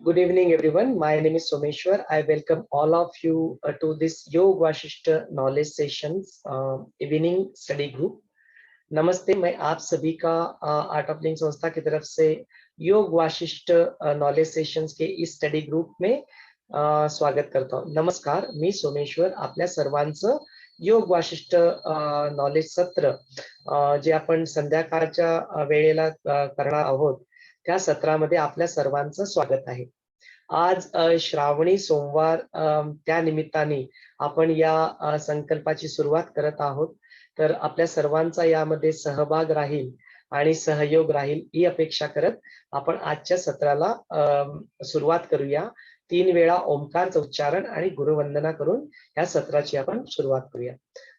Good evening, everyone. My name is Someshwar. I welcome all of you to this Yog Vasishta Knowledge Sessions evening study group. नमस्ते, मैं आप सभी का art of living संस्था की तरफ से योग वाशिष्ठ नॉलेज सेशंस के इस स्टडी ग्रुप में स्वागत करता हूं. नमस्कार, मी सोमेश्वर. आपल्या सर्वांचं योग वाशिष्ठ नॉलेज सत्र जे आपण संध्याकाळच्या वेळेला करणार आहोत त्या सत्रामध्ये आपल्या सर्वांचं स्वागत आहे. आज श्रावणी सोमवार त्या निमित्ताने आपण या संकल्पाची सुरुवात करत आहोत. तर आपल्या सर्वांचा यामध्ये सहभाग राहील आणि सहयोग राहील ही अपेक्षा करत आपण आजच्या सत्राला सुरुवात करूया. 3 वेळा ओंकारचं उच्चारण आणि गुरुवंदना करून या सत्राची आपण सुरुवात करूया.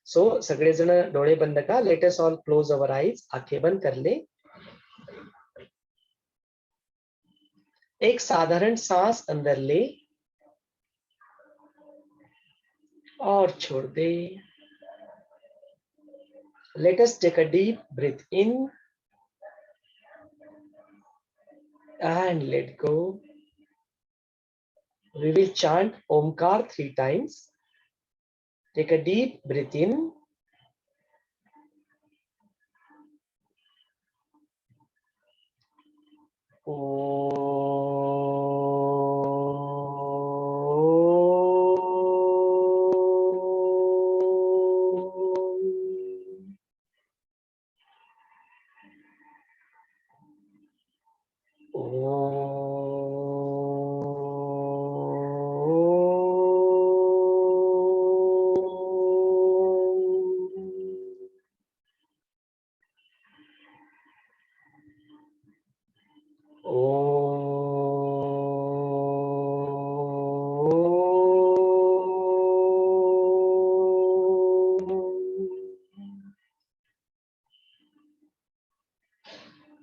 सो सगळेजण डोळे बंद का. लेट अस ऑल क्लोज अवर आईज. आंखें बंद कर ले. एक साधारण सांस अंदर ले और छोड़ दे. Let us take a deep breath in and let go. We will chant Omkar 3 times. Take a deep breath in.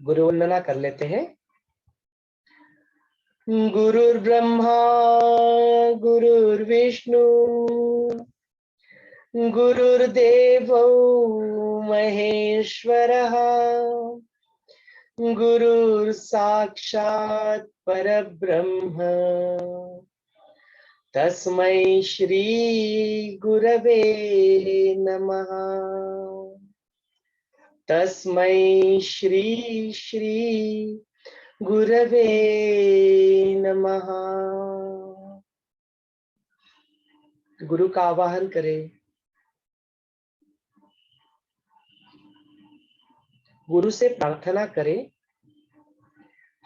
गुरुवंदना कर लेते हैं. गुरुर्ब्रह्मा गुरुर्विष्णु गुरुर्देवो महेश्वरः गुरुर्साक्षात् परब्रह्म तस्मै श्री गुरवे नमः. तस्मै श्री श्री गुरवे नमः. गुरु का आवाहन करें. गुरु से प्रार्थना करें.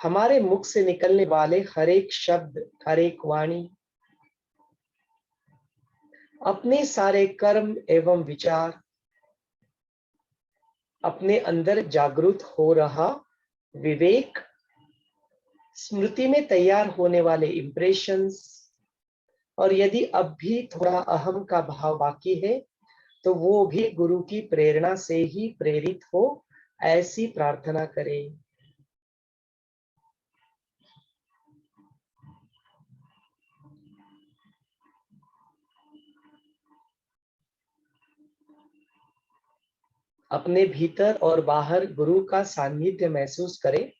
हमारे मुख से निकलने वाले हर एक शब्द, हर एक वाणी, अपने सारे कर्म एवं विचार, अपने अंदर जागृत हो रहा विवेक, स्मृति में तैयार होने वाले इंप्रेशंस, और यदि अब भी थोड़ा अहम का भाव बाकी है तो वो भी गुरु की प्रेरणा से ही प्रेरित हो, ऐसी प्रार्थना करें. अपने भीतर और बाहर गुरु का सानिध्य महसूस करें.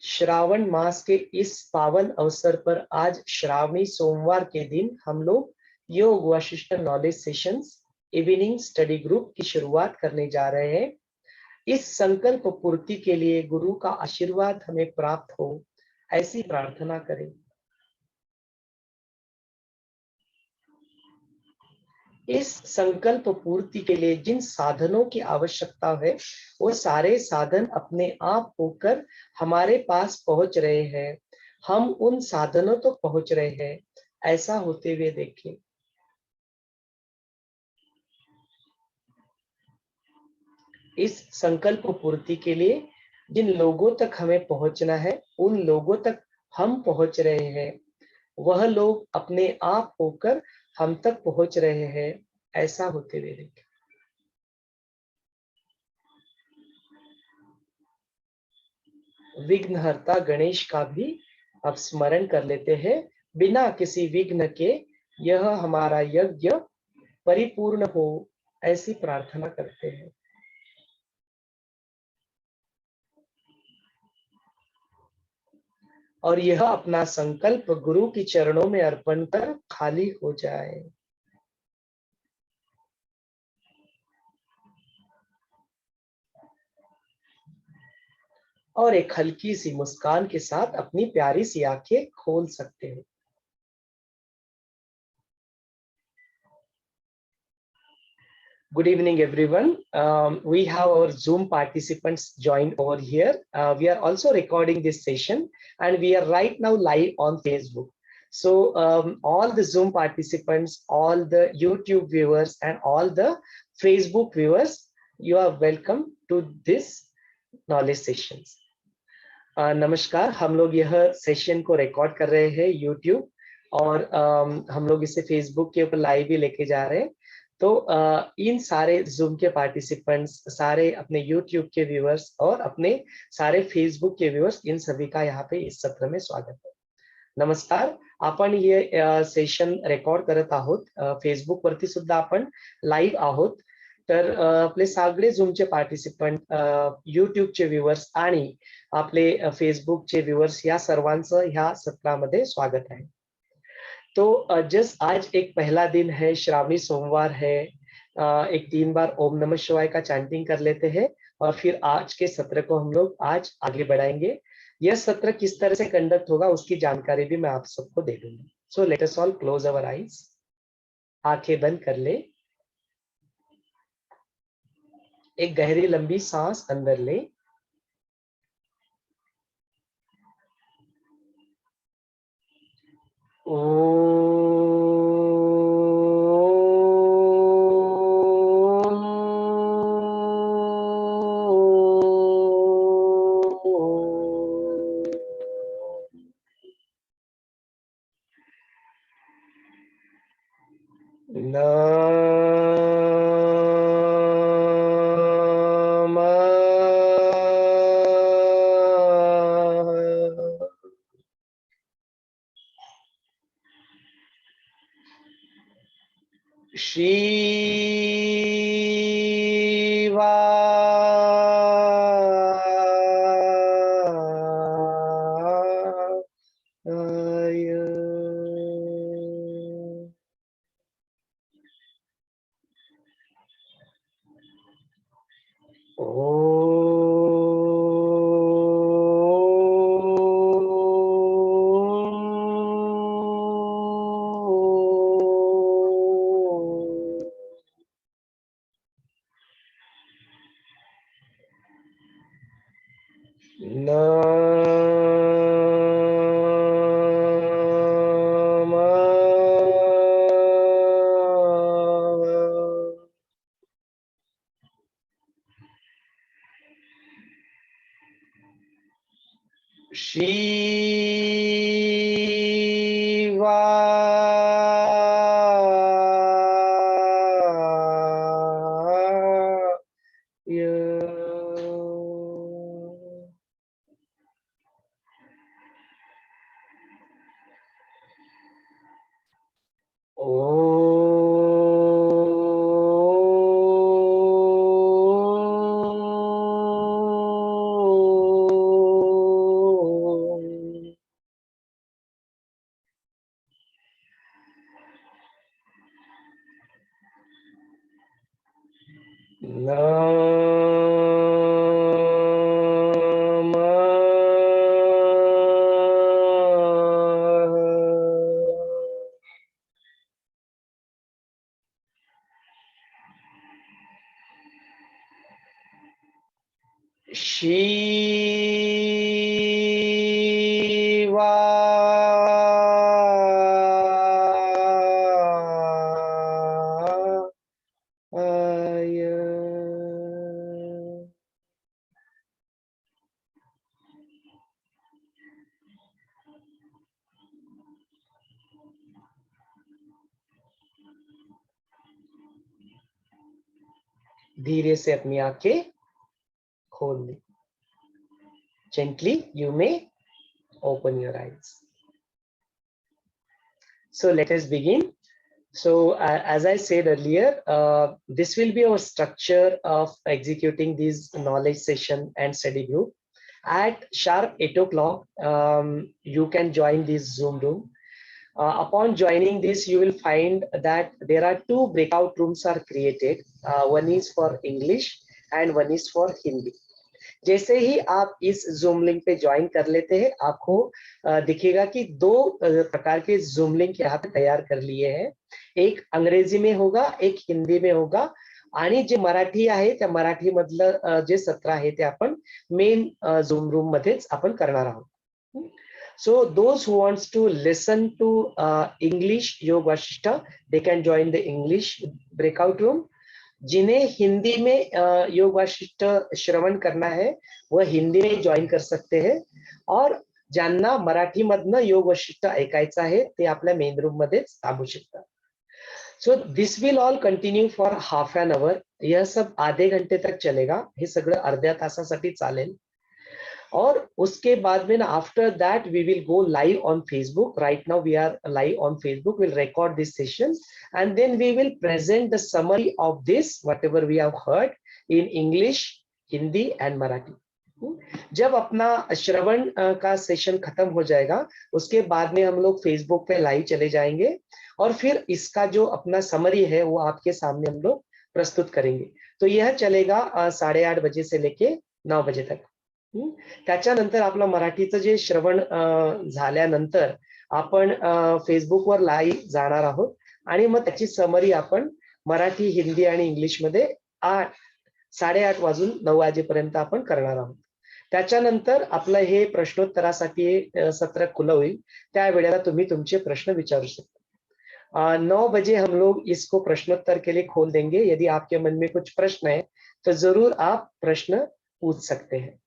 श्रावण मास के इस पावन अवसर पर आज श्रावणी सोमवार के दिन हम लोग Yoga Vasishtha knowledge sessions evening study group की शुरुआत करने जा रहे हैं. इस संकल्प पूर्ति के लिए गुरु का आशीर्वाद हमें प्राप्त हो, ऐसी प्रार्थना करें. इस संकल्प पूर्ति के लिए जिन साधनों की आवश्यकता है वो सारे साधन अपने आप होकर हमारे पास पहुंच रहे हैं. हम उन साधनों तक पहुंच रहे हैं, ऐसा होते हुए देखें. इस संकल्प पूर्ति के लिए जिन लोगों तक हमें पहुंचना है उन लोगों तक हम पहुंच रहे हैं. वह लोग अपने आप होकर हम तक पहुंच रहे हैं, ऐसा होते हुए देखें. विघ्नहर्ता गणेश का भी अब स्मरण कर लेते हैं. बिना किसी विघ्न के यह हमारा यज्ञ परिपूर्ण हो, ऐसी प्रार्थना करते हैं. और यह अपना संकल्प गुरु की चरणों में अर्पण कर खाली हो जाए। और एक हल्की सी मुस्कान के साथ अपनी प्यारी सी आंखें खोल सकते हो। Good evening, everyone. We have our Zoom participants joined over here. We are also recording this session, and we are right now live on Facebook. So all the Zoom participants, all the YouTube viewers, and all the Facebook viewers, you are welcome to this knowledge sessions. नमस्कार, हम लोग यह session को record कर रहे हैं YouTube, और हम लोग इसे Facebook के ऊपर लाइव भी लेके जा रहे हैं। तो इन सारे Zoom के पार्टिसिपेंट्स, सारे अपने YouTube के व्यूअर्स और अपने सारे Facebook के व्यूअर्स, इन सभी का यहाँ पे इस सत्र में स्वागत है। नमस्कार, आपण हे सेशन रेकॉर्ड करत आहोत, फेसबुक वरती सुद्धा आपण लाईव्ह आहोत। तर आपले सगळे झूमचे पार्टिसिपंट, युट्यूबचे व्ह्यूअर्स आणि आपले फेसबुकचे व्ह्यूअर्स, या सर्वांचं ह्या सत्रामध्ये स्वागत आहे। तो जस्ट आज एक पहला दिन है, श्रावणी सोमवार है। एक 3 बार ओम नमः शिवाय का चैंटिंग कर लेते हैं और फिर आज के सत्र को हम लोग आज आगे बढ़ाएंगे। यह सत्र किस तरह से कंडक्ट होगा उसकी जानकारी भी मैं आप सबको दे दूंगा। So let us all close अवर आईज। आंखें बंद कर ले, एक गहरी लंबी सांस अंदर ले, धीरे से अपनी आंखें खोल ली। Gently you may open your eyes. So let us begin. So as I said earlier, this will be our structure of executing these knowledge session and study group. At sharp 8 o'clock, you can join this Zoom room. Upon joining this, you will find that there are two breakout rooms are created. One is for English and one is for Hindi. जैसे ही आप इस zoom link पे join कर लेते हैं, आपको दिखेगा कि दो प्रकार के जूम लिंक यहाँ पे तैयार कर लिए हैं. एक अंग्रेजी में होगा, एक हिंदी में होगा. आणि जे मराठी आहे त्या मराठी मधलं जे सत्र आहे ते आपण मेन झूम रूम मध्येच आपण करणार आहोत. So those who wants to listen to English Yog Vasishtha, they can join the English breakout room. जिन्हें हिंदी में योग वाशिष्ठ श्रवण करना है वह हिंदी में ज्वाइन कर सकते हैं, और ज्यांना मराठी मधनं योग वाशिष्ठ ऐकायचं आहे ते आपल्या मेन रूम मध्येच थांबू शकतात. So this will all continue for half an hour. यह सब आधे घंटे तक चलेगा. हे सगळं अर्ध्या तासासाठी चालेल. और उसके बाद में after that we will go live on Facebook. Right now we are live on Facebook. Will record this session and then we will present the summary of this whatever we have heard in English, Hindi and Marathi. जब अपना श्रवण का session खत्म हो जाएगा, उसके बाद में हम लोग फेसबुक पे लाइव चले जाएंगे और फिर इसका जो अपना समरी है वो आपके सामने हम लोग प्रस्तुत करेंगे. तो यह चलेगा 8:30 बजे से लेके 9 बजे तक. त्याच्यानंतर आपलं मराठीचं जे श्रवण झाल्यानंतर आपण फेसबुकवर लाईव्ह जाणार आहोत आणि मग त्याची समरी आपण मराठी, हिंदी आणि इंग्लिश मध्ये 8:30 वाजून 9 वाजेपर्यंत आपण करणार आहोत. त्याच्यानंतर आपलं हे प्रश्नोत्तरासाठी सत्र खुलं होईल. त्या वेळेला तुम्ही तुमचे प्रश्न विचारू शकता. 9 बजे हम लोग इसको प्रश्नोत्तर के लिए खोल देंगे. यदि आपके मन में कुछ प्रश्न है तो जरूर आप प्रश्न पूछ सकते हैं.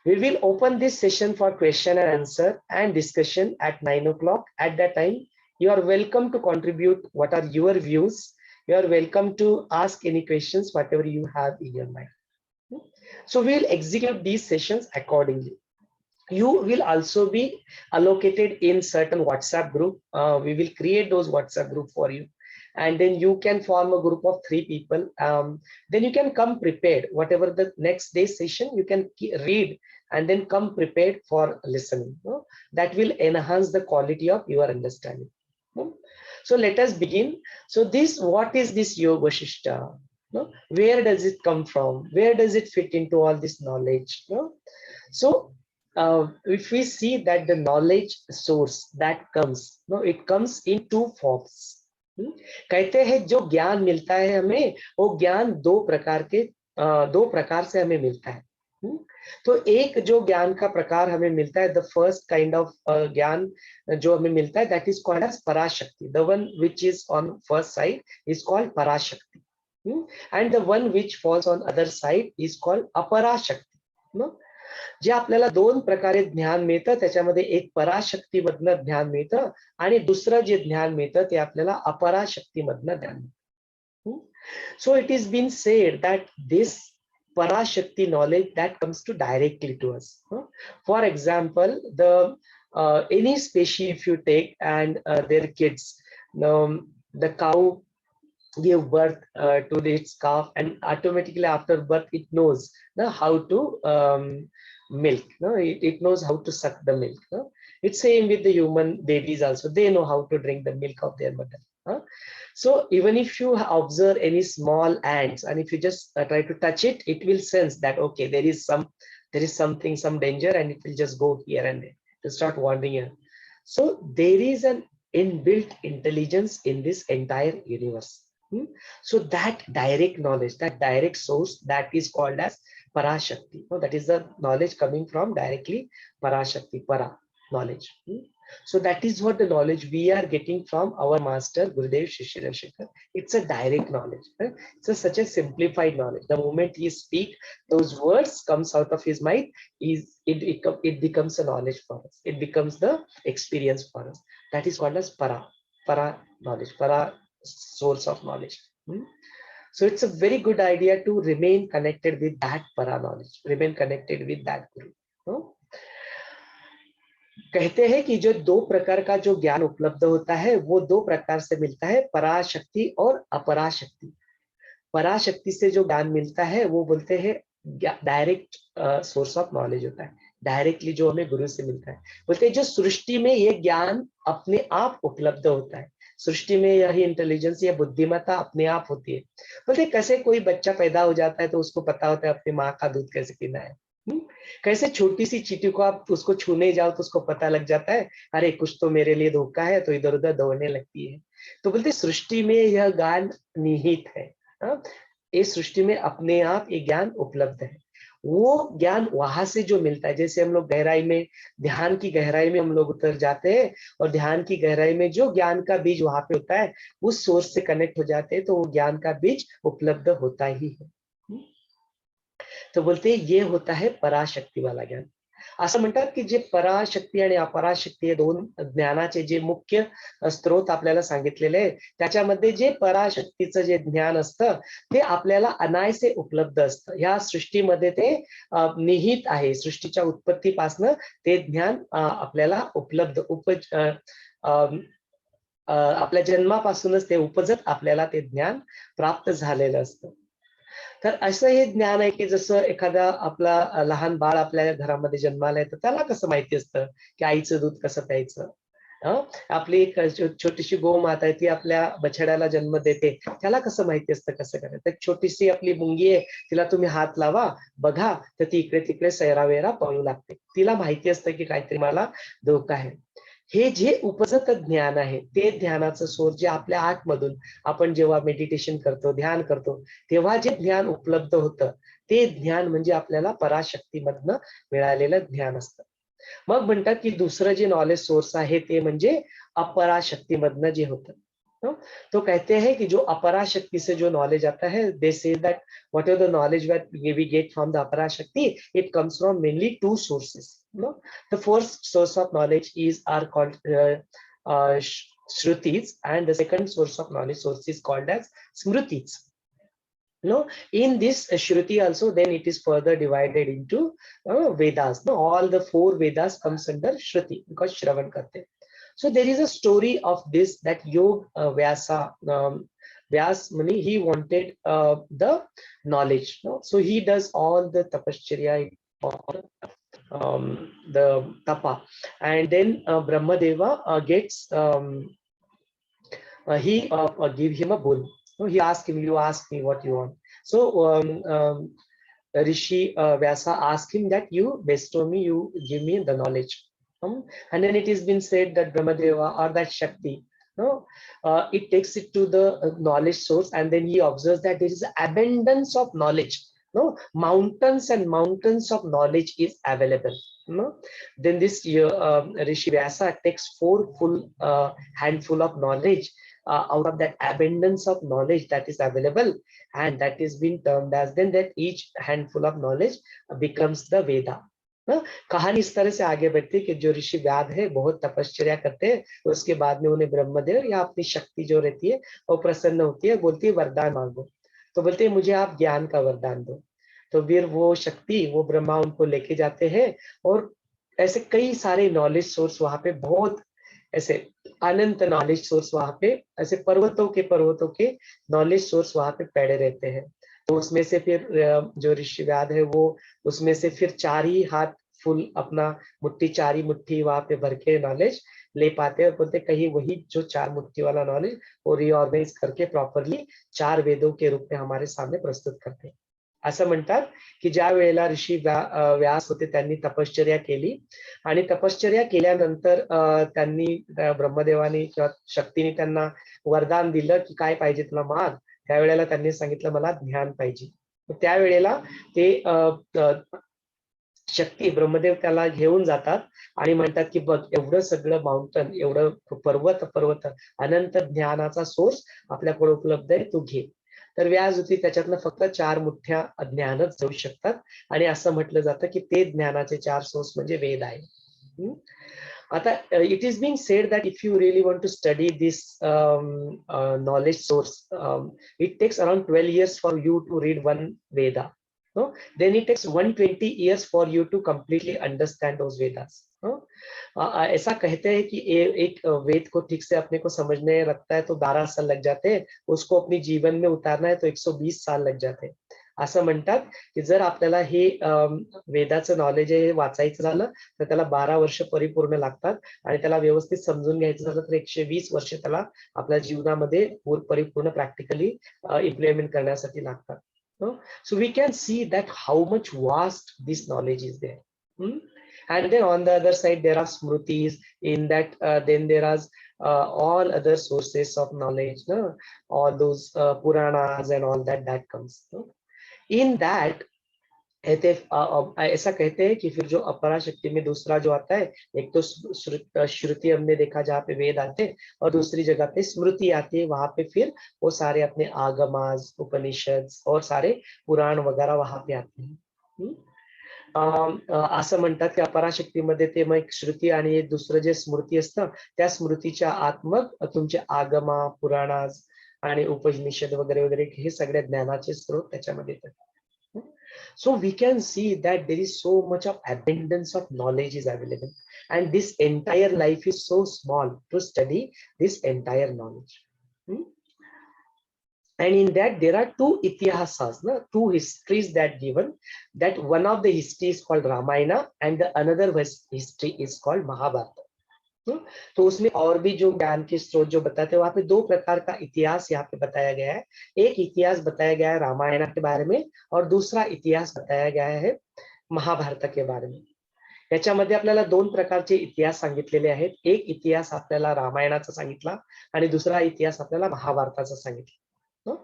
We will open this session for question and answer and discussion at 9 o'clock. At that time, you are welcome to contribute what are your views. You are welcome to ask any questions, whatever you have in your mind. So we will execute these sessions accordingly. You will also be allocated in certain WhatsApp group. We will create those WhatsApp group for you. And then you can form a group of 3 people. Then you can come prepared. Whatever the next day session, you can read and then come prepared for listening. That will enhance the quality of your understanding. So let us begin. So what is this Yoga Vasishtha? Where does it come from? Where does it fit into all this knowledge? So if we see that the knowledge source that comes, it comes in 2 forms. कहते हैं जो ज्ञान मिलता है हमें, वो ज्ञान दो प्रकार से हमें मिलता है. तो एक जो ज्ञान का प्रकार हमें मिलता है, द फर्स्ट काइंड ऑफ ज्ञान जो हमें मिलता है, that is called as Parashakti. The one which is on first side is called Parashakti, and the one which falls on other side is called Aparashakti. जे आपल्याला 2 प्रकारे ज्ञान मिळतं, त्याच्यामध्ये एक पराशक्तीमधनं ज्ञान मिळतं आणि दुसरं जे ज्ञान मिळतं ते आपल्याला अपराशक्तीमधनं ज्ञान मिळतं. So it is been said that this parashakti knowledge that comes to directly to us. For example, any species if you take and their kids, the cow give birth to its calf and automatically after birth it knows how to milk. It knows how to suck the milk. It's same with the human babies also. They know how to drink the milk of their mother. So even if you observe any small ants and if you just try to touch it, it will sense that okay, there is something, some danger, and it will just go here and there to start wandering here. So there is an inbuilt intelligence in this entire universe. So that direct knowledge, that direct source, that is called as Parashakti. That is the knowledge coming from directly Parashakti, Para knowledge. So that is what the knowledge we are getting from our master Gurudev Shri Ravi Shankar. It's a direct knowledge. It's such a simplified knowledge. The moment he speaks, those words comes out of his mind, it becomes a knowledge for us. It becomes the experience for us. That is called as para knowledge, para source of knowledge. So it's a very good idea to remain connected with that para knowledge, remain connected with that Guru. कहते हैं कि जो 2 प्रकार का जो ज्ञान उपलब्ध होता है वो 2 प्रकार से मिलता है, पराशक्ति और अपराशक्ति. पराशक्ति से जो ज्ञान मिलता है वो बोलते हैं डायरेक्ट सोर्स ऑफ नॉलेज होता है, डायरेक्टली जो हमें गुरु से मिलता है। बोलते जो सृष्टि में ये ज्ञान अपने आप उपलब्ध होता है, सृष्टि में यही इंटेलिजेंस या बुद्धिमत्ता अपने आप होती है। बोलते कैसे कोई बच्चा पैदा हो जाता है तो उसको पता होता है अपनी माँ का दूध कैसे पीना है। कैसे छोटी सी चींटी को आप उसको छूने जाओ तो उसको पता लग जाता है, अरे कुछ तो मेरे लिए धोखा है, तो इधर उधर दौड़ने लगती है। तो बोलते सृष्टि में यह ज्ञान निहित है। हाँ? इस सृष्टि में अपने आप ये ज्ञान उपलब्ध है। वो ज्ञान वहां से जो मिलता है, जैसे हम लोग गहराई में, ध्यान की गहराई में हम लोग उतर जाते हैं, और ध्यान की गहराई में जो ज्ञान का बीज वहां पे होता है, उस सोर्स से कनेक्ट हो जाते हैं, तो वो ज्ञान का बीज उपलब्ध होता ही है। तो बोलते हैं ये होता है पराशक्ती वाला ज्ञान। असं म्हणतात की जे पराशक्ती आणि अपराशक्ती हे दोन ज्ञानाचे जे मुख्य स्त्रोत आपल्याला सांगितलेले आहे, त्याच्यामध्ये जे पराशक्तीचं जे ज्ञान असतं ते आपल्याला अनायसे उपलब्ध असतं। या सृष्टीमध्ये ते निहित आहे, सृष्टीच्या उत्पत्तीपासनं ते ज्ञान आपल्याला उपलब्ध आपल्या जन्मापासूनच ते उपजत आपल्याला ते ज्ञान प्राप्त झालेलं असतं। तर असं हे ज्ञान आहे की जसं एखादा आपला लहान बाळ आपल्या घरामध्ये जन्माला येतं, त्याला कसं माहिती असतं की आईचं दूध कसं प्यायचं. आपली एक छोटीशी गोमाता आहे, ती आपल्या बछड्याला जन्म देते, त्याला कसं माहिती असतं कसं करायचं. एक छोटीशी आपली मुंगी आहे, तिला तुम्ही हात लावा, बघा, तर ती इकडे तिकडे सैरावेरा पळू लागते. तिला माहिती असतं की काहीतरी मला धोका आहे. हे जे उपजत ज्ञान आहे, ते ज्ञानाचं सोर्स जे आपल्या आतमधून आपण जेव्हा मेडिटेशन करतो, ध्यान करतो, तेव्हा जे ज्ञान उपलब्ध होतं, ते ज्ञान म्हणजे आपल्याला पराशक्तीमधनं मिळालेलं ज्ञान असतं. मग म्हणतात की दुसरं जे नॉलेज सोर्स आहे ते म्हणजे अपराशक्तीमधनं जे होतं. तो कहते हैं कि जो अपराशक्ति से जो नॉलेज आता है, they say that what are the knowledge that we get from the Aparashakti, it comes from mainly two sources. The first source of knowledge is are called Shrutis, and the second source of knowledge source is called as Smritis. No, in this Shruti also, then it is further divided into Vedas. No, all the four Vedas comes under Shruti because Shravan karte. So there is a story of this that Vyasa, Vyas Muni, he wanted the knowledge. No? So he does all the tapasya, the tapa, and then Brahmadeva gets he give him a bull. So he asked him, you ask me what you want. So Rishi Vyasa asked him that you bestow me, you give me the knowledge. And then it has been said that Brahmadeva or that Shakti, no, it takes it to the knowledge source, and then he observes that there is abundance of knowledge. No, mountains and mountains of knowledge is available. No, then this Rishi Vyasa takes 4 full handful of knowledge out of that abundance of knowledge that is available, and that is been termed as, then that each handful of knowledge becomes the Veda. कहानी इस तरह से आगे बढ़ती है कि जो ऋषि व्याध है बहुत तपश्चर्या करते हैं, उसके बाद में उन्हें ब्रह्मदेव या अपनी शक्ति जो रहती है वो प्रसन्न होती है, बोलती है वरदान मांगो। तो बोलते हैं मुझे आप ज्ञान का वरदान दो। तो फिर वो शक्ति, वो ब्रह्मा उनको लेके जाते हैं, और ऐसे कई सारे नॉलेज सोर्स वहां पे, बहुत ऐसे अनंत नॉलेज सोर्स वहां पे, ऐसे पर्वतों के नॉलेज सोर्स वहां पे पड़े रहते हैं। तो उसमें से फिर जो ऋषि व्याध है वो उसमें से फिर 4 ही हाथ फुल अपना मुट्ठी, 4 ही मुट्ठी वहां पे भर के नॉलेज ले पाते हैं, और बोलते कहीं वही जो 4 मुट्ठी वाला नॉलेज वो रीऑर्गनाइज करके प्रॉपरली 4 वेदों के रूप में हमारे सामने प्रस्तुत करते हैं। असं म्हणतात की ज्या वेळेला ऋषी व्यास होते त्यांनी तपश्चर्या केली, आणि तपश्चर्या केल्यानंतर त्यांनी ब्रह्मदेवाने किंवा शक्तीने त्यांना वरदान दिलं की काय पाहिजे तुला माग. त्यावेळेला त्यांनी सांगितलं मला ज्ञान पाहिजे. त्यावेळेला ते शक्ती ब्रह्मदेव त्याला घेऊन जातात आणि म्हणतात की बघ एवढं सगळं माउंटन, एवढं पर्वत अनंत ज्ञानाचा सोर्स आपल्याकडे उपलब्ध आहे, तू घे. तर व्यासजुती त्याच्यातनं फक्त 4 मुठ्ठ्या ज्ञानच जाऊ शकतात, आणि असं म्हटलं जातं की ते ज्ञानाचे 4 सोर्स म्हणजे वेद आहे. आता it is being said that if you really want to study this knowledge source, it takes around 12 years for you to read one Veda. No? Then it takes 120 years for you to completely understand those Vedas. ऐसा कहते हैं कि एक वेद को ठीक से अपने को समझने लगता है तो 12 साल लग जाते हैं, उसको अपनी जीवन में उतारना है तो 120 साल लग जाते हैं. असं म्हणतात की जर आपल्याला हे वेदाचं नॉलेज आहे हे वाचायचं झालं तर त्याला 12 वर्ष परिपूर्ण लागतात आणि त्याला व्यवस्थित समजून घ्यायचं झालं तर 120 वर्ष त्याला आपल्या जीवनामध्ये परिपूर्ण प्रॅक्टिकली इम्प्लिमेंट करण्यासाठी लागतात. So we can see that how much vast this knowledge is there. And then on the other side there are smrutis. In that then there are all other sources of knowledge, no? All those puranas and all that comes, no? In that ऐसा कहते हैं कि फिर जो अपरा शक्ति में दूसरा जो आता है, एक तो श्रुति हमने देखा जहाँ पे वेद आते हैं और दूसरी जगह पे स्मृति आती है, वहां पे फिर वो सारे अपने आगमास उपनिषद और सारे पुराण वगैरह वहां पे आते हैं. असं म्हणतात की अपराशक्तीमध्ये ते मग एक श्रुती आणि दुसरं जे स्मृती असतं त्या स्मृतीच्या आत्मक तुमचे आगमा पुराणास आणि उपनिषद वगैरे वगैरे हे सगळे ज्ञानाचे स्रोत त्याच्यामध्ये येतात. So we can see that there is so much of abundance of knowledge is available, and this entire life is so small to study this entire knowledge. And in that there are two itihasas, no? Two histories that given, that one of the history is called Ramayana and the another history is called Mahabharata. तो उसमें और भी जो ज्ञान के स्रोत जो बताते हैं वहां पे दो प्रकार का इतिहास यहाँ पे बताया गया है. एक इतिहास बताया गया है रामायण के बारे में और दूसरा इतिहास बताया गया है महाभारत के बारे में. याच्यामध्ये आपल्याला दोन प्रकारचे इतिहास सांगितलेले आहेत. एक इतिहास आपल्याला रामायणाचा सांगितला आणि दुसरा इतिहास आपल्याला महाभारताचा सांगितला.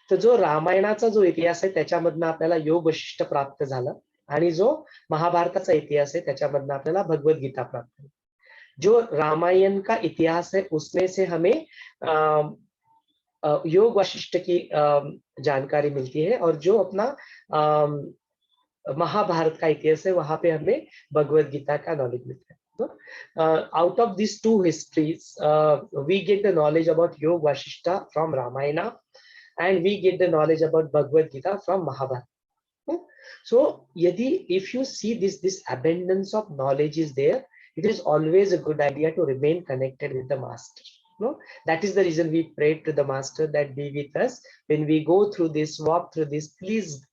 तर जो रामायणाचा जो इतिहास आहे त्याच्यामधनं आपल्याला योग वशिष्ठ प्राप्त झालं आणि जो महाभारताचा इतिहास आहे त्याच्यामधनं आपल्याला भगवद्गीता प्राप्त झाली. जो रामायण का इतिहास है उसमें से हमें योग वशिष्ठ की जानकारी मिलती है और जो अपना महाभारत का इतिहास है वहां पे हमें भगवद गीता का नॉलेज मिलता है. Out of these two histories we get the knowledge about योग Vashishtha from Ramayana and we get the knowledge about Bhagavad Gita from Mahabharata. So यदि if you see this abundance of knowledge is there, it is always a good idea to remain connected with the master. No, that is the reason we prayed to the master that be with us when we go through this, walk through this, please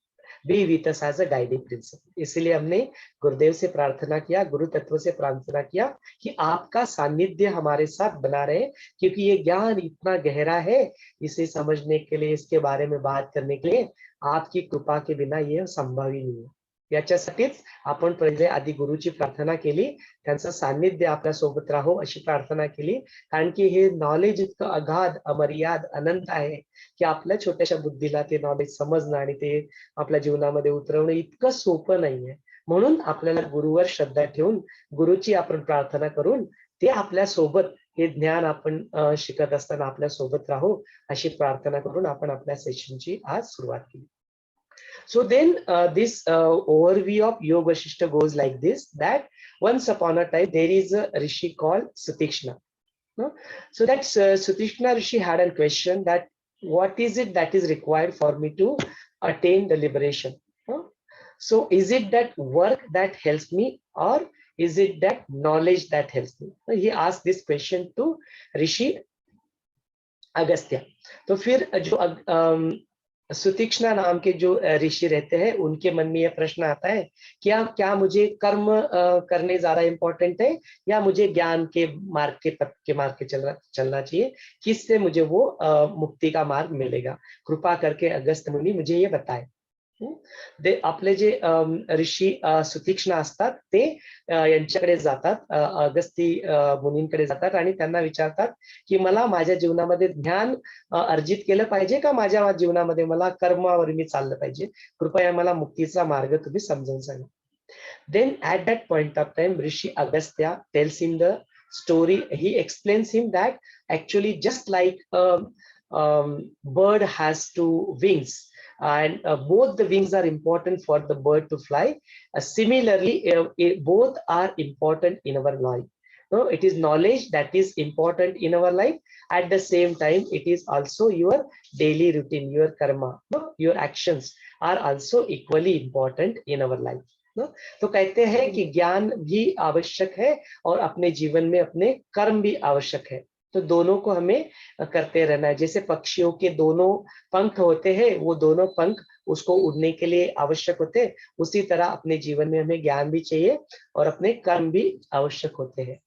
be with us as a guiding principle. इसलिए हमने गुरुदेव से प्रार्थना किया, गुरु तत्व से प्रार्थना किया कि आपका सानिध्य हमारे साथ बना रहे, क्योंकि ये ज्ञान इतना गहरा है, इसे समझने के लिए, इसके बारे में बात करने के लिए आपकी कृपा के बिना ये संभव ही नहीं है. याच्यासाठीच आपण पहिले आधी गुरुची प्रार्थना केली, त्यांचं सानिध्य आपल्या सोबत राहो अशी प्रार्थना केली, कारण की हे नॉलेज इतकं अगाध अमर्याद अनंत आहे की आपल्या छोट्याशा बुद्धीला ते नॉलेज समजणं आणि ते आपल्या जीवनामध्ये उतरवणं इतकं सोपं नाहीये. म्हणून आपल्याला गुरुवर श्रद्धा ठेवून गुरुची आपण प्रार्थना करून ते आपल्या सोबत हे ज्ञान आपण शिकत असताना आपल्या सोबत राहो अशी प्रार्थना करून आपण आपल्या सेशनची आज सुरुवात केली. So then this overview of Yoga Vashishta goes like this, that once upon a time there is a rishi called Sutikshna. No? So that Sutikshna rishi had a question that what is it that is required for me to attain the liberation? No? So is it that work that helps me or is it that knowledge that helps me? So he asked this question to Rishi Agastya. तो फिर जो सुतीक्ष्णा नाम के जो ऋषि रहते हैं उनके मन में यह प्रश्न आता है क्या मुझे कर्म करने ज्यादा इम्पोर्टेंट है या मुझे ज्ञान के मार्ग के चलना चाहिए, किससे मुझे वो मुक्ति का मार्ग मिलेगा? कृपा करके अगस्त्य मुनी मुझे ये बताए. आपले जे ऋषी सुतीक्ष्ण असतात ते यांच्याकडे जातात, अगस्त्य मुनींकडे जातात आणि त्यांना विचारतात की मला माझ्या जीवनामध्ये ज्ञान अर्जित केलं पाहिजे का माझ्या जीवनामध्ये मला कर्मावर मी चाललं पाहिजे, कृपया मला मुक्तीचा मार्ग तुम्ही समजून सांगा. Then at that point of time Rishi Agastya tells him the story. He explains him that actually just like bird has two wings and both the wings are important for the bird to fly. Similarly, both are important in our life. No, it is knowledge that is important in our life. At the same time, it is also your daily routine, your karma, no? Your actions are also equally important in our life. No? तो कहते हैं कि ज्ञान भी आवश्यक है और अपने जीवन में अपने कर्म भी आवश्यक है. तो दोनों को हमें करते रहना है. जैसे पक्षियों के दोनों पंख होते हैं, वो दोनों पंख उसको उड़ने के लिए आवश्यक होते हैं, उसी तरह अपने जीवन में हमें ज्ञान भी चाहिए और अपने कर्म भी आवश्यक होते हैं.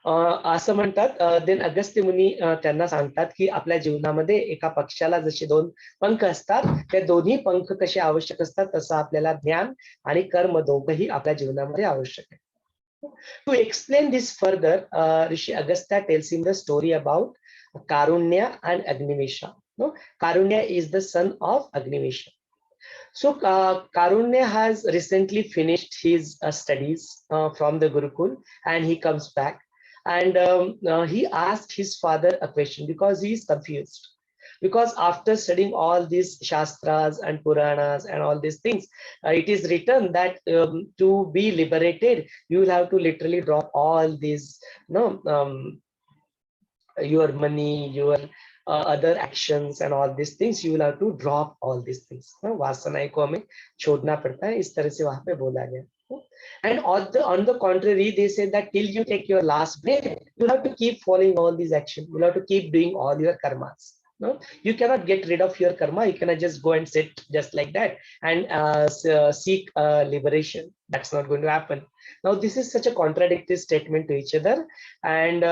असं म्हणतात. देन अगस्त्य मुनी त्यांना सांगतात की आपल्या जीवनामध्ये एका पक्षाला जसे 2 पंख असतात, ते दोन्ही पंख कसे आवश्यक असतात, तसं आपल्याला ज्ञान आणि कर्म दोघंही आपल्या जीवनामध्ये आवश्यक आहे. To explain this further, Rishi Agastya tells him the story about Karunya and Agnivesha. No, Karunya is the son of Agnivesha. So Karunya has recently finished his studies from the Gurukul, and he comes back, and he asked his father a question because he is confused. Because after studying all these shastras and puranas and all these things, it is written that to be liberated, you will have to literally drop all these, your money, your other actions and all these things. You will have to drop all these things. वासनाएं को हमें छोड़ना पड़ता है, इस तरह से वहां पे बोला गया. And on the contrary, they say that till you take your last breath, you have to keep following all these actions. You have to keep doing all your karmas. No, you cannot get rid of your karma. You cannot just go and sit just like that and seek liberation. That's not going to happen. Now, this is such a contradictory statement to each other, and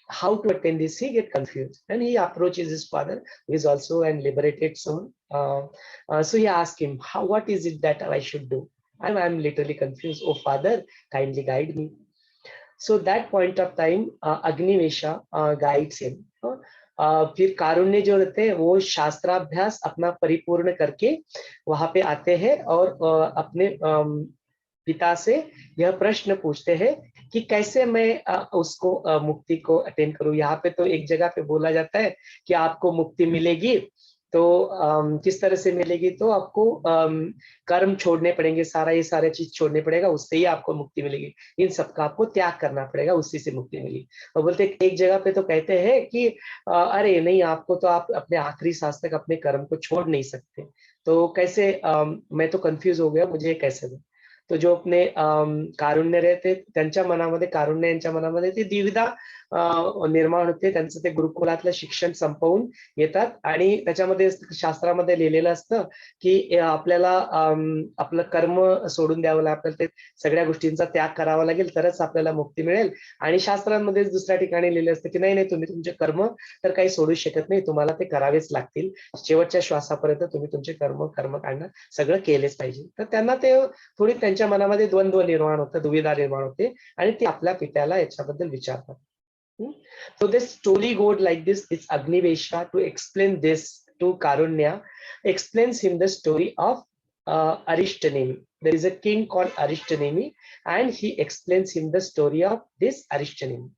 how to attain this, he get confused, and he approaches his father, who is also an liberated soul. So he asked him, what is it that I should do? I'm literally confused. Oh father, kindly guide me. So that point of time, Agnivesha guides him. फिर कारुण्य जो रहते हैं वो शास्त्राभ्यास अपना परिपूर्ण करके वहां पे आते हैं और अपने पिता से यह प्रश्न पूछते हैं कि कैसे मैं उसको मुक्ति को अटेन करूं. यहाँ पे तो एक जगह पे बोला जाता है कि आपको मुक्ति मिलेगी, तो किस तरह से मिलेगी, तो आपको कर्म छोड़ने पड़ेंगे, ये सारे चीज छोड़ने पड़ेगा, उससे ही आपको मुक्ति मिलेगी. इन सबका आपको त्याग करना पड़ेगा, उसी से मुक्ति मिलेगी. और बोलते एक जगह पे तो कहते हैं कि अरे नहीं, आपको तो आप अपने आखिरी सांस तक अपने कर्म को छोड़ नहीं सकते. तो कैसे, मैं तो कन्फ्यूज हो गया, मुझे कैसे दो. तो जो अपने कारुण्य रहते त्यांच्या मनामध्ये, कारुण्य यांच्या मनामध्ये ती द्विविधा निर्माण होते. त्यांचं ते गुरुकुलातलं शिक्षण संपवून येतात आणि त्याच्यामध्ये शास्त्रामध्ये लिहिलेलं असतं की आपल्याला आपलं कर्म सोडून द्यावं लागेल, आपल्याला ते सगळ्या गोष्टींचा त्याग करावा लागेल, तरच आपल्याला मुक्ती मिळेल. आणि शास्त्रांमध्ये दुसऱ्या ठिकाणी लिहिलं असतं की नाही, तुम्ही तुमचे कर्म तर काही सोडू शकत नाही, तुम्हाला ते करावेच लागतील. शेवटच्या श्वासापर्यंत तुम्ही तुमचे कर्मकांड सगळं केलेच पाहिजे. तर त्यांना ते थोडी त्यांच्या मनामध्ये द्वंद्व निर्माण होतं, दुविधा निर्माण होते आणि ते आपल्या पित्याला याच्याबद्दल विचारतात. So this story goes like this. It's Agnivesha to explain this to Karunya, explains him the story of Arishtanemi. There is a king called Arishtanemi, and he explains him the story of this Arishtanemi.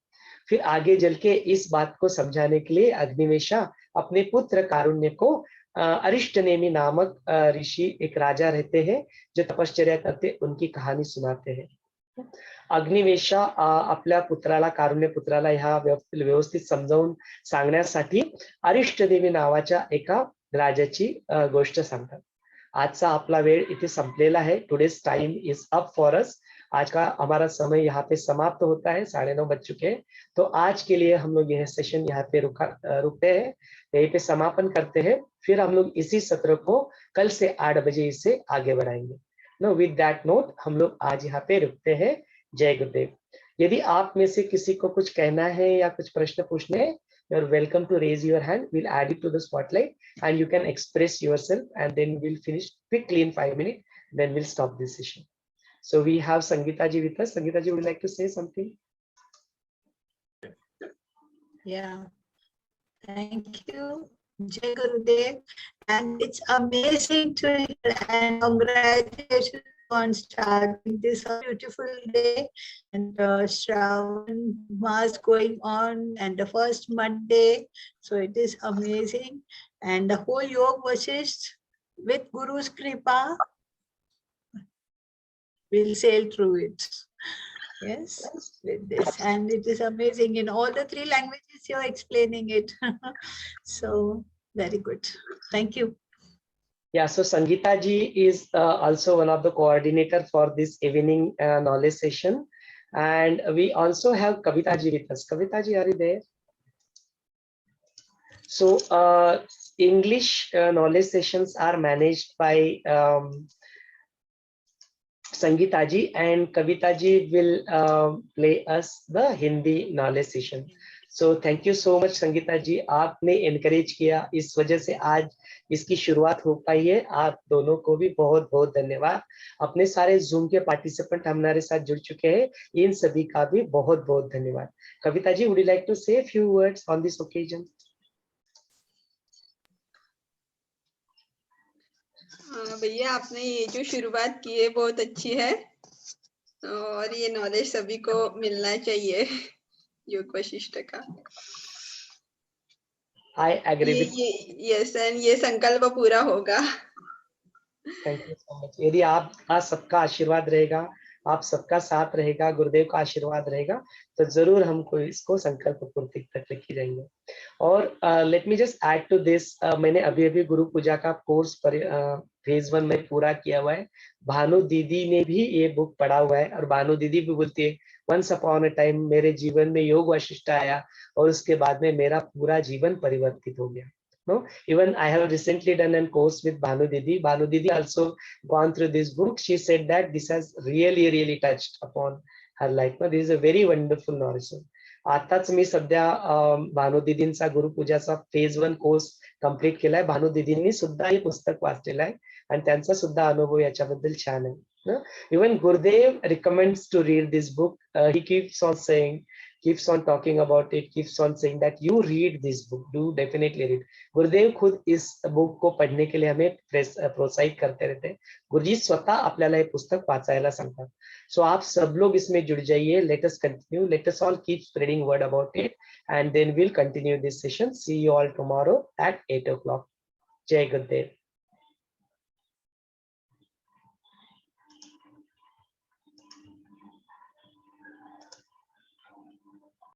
फिर आगे चल के इस बात को समझाने के लिए अग्निवेशा अपने पुत्र कारुण्य को अरिष्टनेमी नामक ऋषि, एक राजा रहते हैं जो तपश्चर्या करते, उनकी कहानी सुनाते हैं. अग्निवेशा आपल्या पुत्राला, कारुण्य पुत्राला ह्या व्यवस्थित समजावून सांगण्यासाठी अरिष्टदेवी नावाच्या एका राजाची गोष्ट सांगतात. आजचा आपला वेळ इथे संपलेला है. Today's time is up for us. आज का हमारा समय यहाँ पे समाप्त होता है, 9:30 बज चुके हैं. तो आज के लिए हम लोग यह सेशन यहाँ पे रुकते हैं, यहीं पे समापन करते हैं. फिर हम लोग इसी सत्र को कल से 8 बजे इसे आगे बढ़ाएंगे. नो, विद दैट नोट हम लोग आज यहाँ पे रुकते हैं. जय गुरुदेव. यदि आप में से किसी को कुछ कहना है या कुछ प्रश्न पूछने हैं, you are welcome to raise your hand. We'll add it to the spotlight and you can express yourself, and then we'll finish quickly in 5 minutes. Then we'll stop this session. So we have Sangeeta ji with us. Sangeeta ji, would you like to say something? Yeah. Thank you, Jai Gurudev. And it's amazing to hear, and congratulations on starting this beautiful day, and Shravan Mas going on, and the first Monday. So it is amazing. And the whole Yoga Vasisht with Guru's Kripa will sail through it. Yes, with this. And it is amazing. In all the 3 languages, you're explaining it. So very good. Thank you. Yeah, so Sangeeta ji is also one of the coordinator for this evening knowledge session. And we also have Kavita ji with us. Kavita ji, are you there? So English knowledge sessions are managed by Sangeeta ji, and Kavita ji will play us the Hindi knowledge session. So thank you so much Sangeeta ji, आपने encourage किया, इस वजह से आज इसकी शुरुआत हो पाई है. आप दोनों को भी बहुत बहुत धन्यवाद. अपने सारे Zoom के पार्टिसिपेंट हमारे साथ जुड़ चुके हैं, इन सभी का भी बहुत बहुत धन्यवाद. Kavita ji, would you like to say a few words on this occasion? भैया, आपने ये जो शुरुआत की है बहुत अच्छी है और ये नॉलेज सभी को मिलना चाहिए योग वशिष्ठ का. I agree with yes, and ये संकल्प पूरा होगा. Thank you so much. यदि आपका सबका आशीर्वाद रहेगा, आप सबका साथ रहेगा, गुरुदेव का आशीर्वाद रहेगा, तो जरूर हमको इसको संकल्प पूर्ति तक लेके जाएंगे. और let me just add to this, मैंने अभी अभी गुरु पूजा का कोर्स फेज 1 में पूरा किया हुआ है. भानु दीदी ने भी ये बुक पढ़ा हुआ है और भानु दीदी भी बोलती है, वंस अपॉन अ टाइम मेरे जीवन में योग वशिष्ठ आया और उसके बाद में मेरा पूरा जीवन परिवर्तित हो गया. No, even I have recently done a course with Bhanu Didi. Bhanu Didi also gone through this book. She said that this has really touched upon her life. No, this is a very wonderful knowledge. आताच मी सध्या Bhanu दीदींचा गुरुपूजाचा phase 1 course complete केलाय. भानु दीदींनी सुद्धा हे पुस्तक वाचलेलं आहे आणि त्यांचा सुद्धा अनुभव याच्याबद्दल छान आहे. Even Gurudev recommends to read this book. He keeps on talking about it, keeps on saying that you read this book, do definitely read. गुरुदेव खुद इस बुक को पढ़ने के लिए हमें प्रोत्साहित करते रहते हैं. गुरुजी स्वतः आपल्याला हे पुस्तक वाचायला सांगतात. सो आप सब लोग इसमें जुड़ जाइए. Let us continue, let us all keep spreading word about it, and then we'll continue this session. See you all tomorrow at 8 o'clock. जय गुरुदेव.